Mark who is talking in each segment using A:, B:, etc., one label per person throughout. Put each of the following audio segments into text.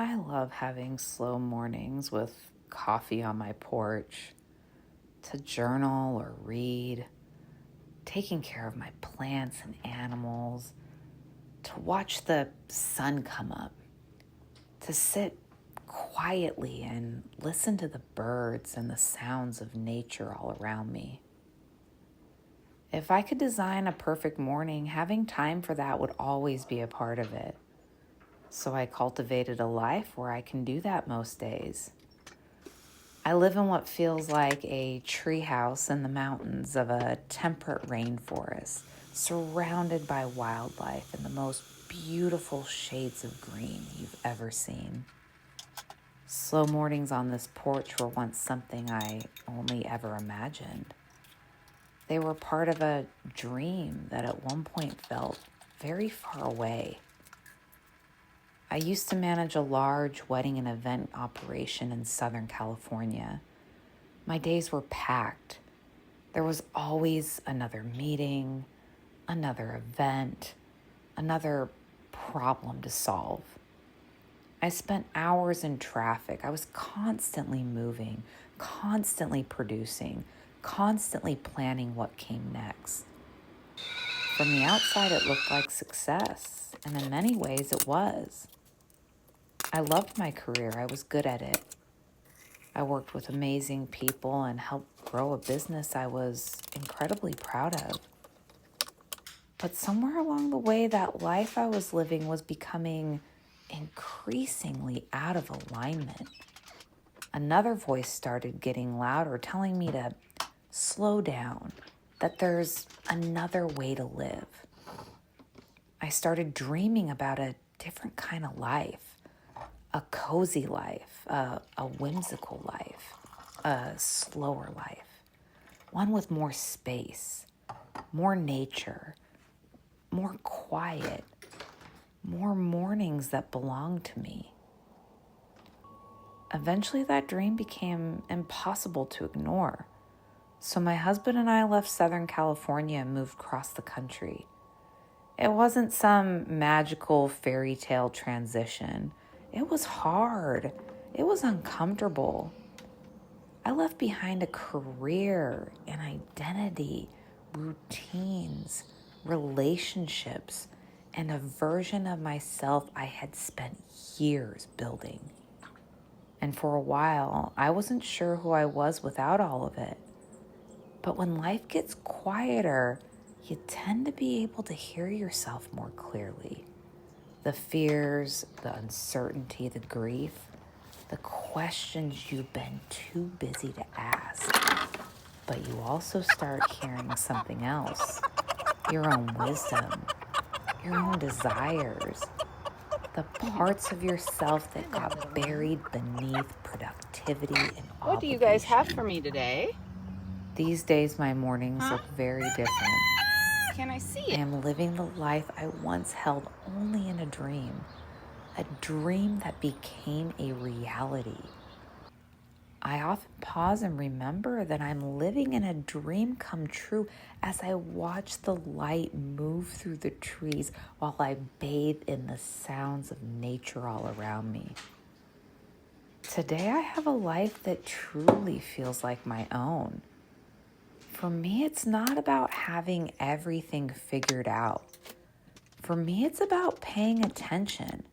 A: I love having slow mornings with coffee on my porch to journal or read, taking care of my plants and animals, to watch the sun come up, to sit quietly and listen to the birds and the sounds of nature all around me. If I could design a perfect morning, having time for that would always be a part of it. So I cultivated a life where I can do that most days. I live in what feels like a treehouse in the mountains of a temperate rainforest, surrounded by wildlife and the most beautiful shades of green you've ever seen. Slow mornings on this porch were once something I only ever imagined. They were part of a dream that at one point felt very far away. I used to manage a large wedding and event operation in Southern California. My days were packed. There was always another meeting, another event, another problem to solve. I spent hours in traffic. I was constantly moving, constantly producing, constantly planning what came next. From the outside, it looked like success, and in many ways it was. I loved my career. I was good at it. I worked with amazing people and helped grow a business I was incredibly proud of. But somewhere along the way, that life I was living was becoming increasingly out of alignment. Another voice started getting louder, telling me to slow down, that there's another way to live. I started dreaming about a different kind of life, a cozy life, a whimsical life, a slower life, one with more space, more nature, more quiet, more mornings that belonged to me. Eventually, that dream became impossible to ignore. So my husband and I left Southern California and moved across the country. It wasn't some magical fairy tale transition. It was hard. It was uncomfortable. I left behind a career, an identity, routines, relationships, and a version of myself I had spent years building. And for a while, I wasn't sure who I was without all of it. But when life gets quieter, you tend to be able to hear yourself more clearly. The fears, the uncertainty, the grief, the questions you've been too busy to ask. But you also start hearing something else, your own wisdom, your own desires, the parts of yourself that got buried beneath productivity and
B: What do you guys have
A: obligation.
B: for me today?
A: These days, my mornings
B: Huh?
A: look very different.
B: Can I see
A: I
B: it?
A: am living the life I once held only in a dream that became a reality. I often pause and remember that I'm living in a dream come true as I watch the light move through the trees while I bathe in the sounds of nature all around me. Today, I have a life that truly feels like my own. For me, it's not about having everything figured out. For me, it's about paying attention.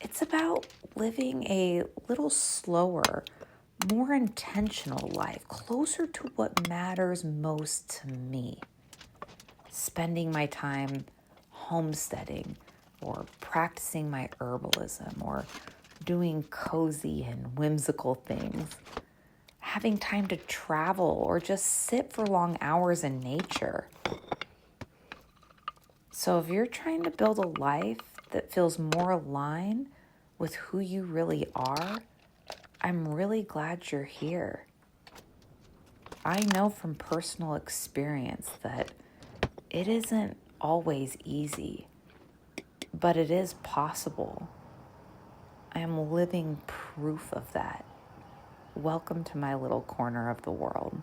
A: It's about living a little slower, more intentional life, closer to what matters most to me. Spending my time homesteading or practicing my herbalism or doing cozy and whimsical things. Having time to travel or just sit for long hours in nature. So if you're trying to build a life that feels more aligned with who you really are, I'm really glad you're here. I know from personal experience that it isn't always easy, but it is possible. I am living proof of that. Welcome to my little corner of the world.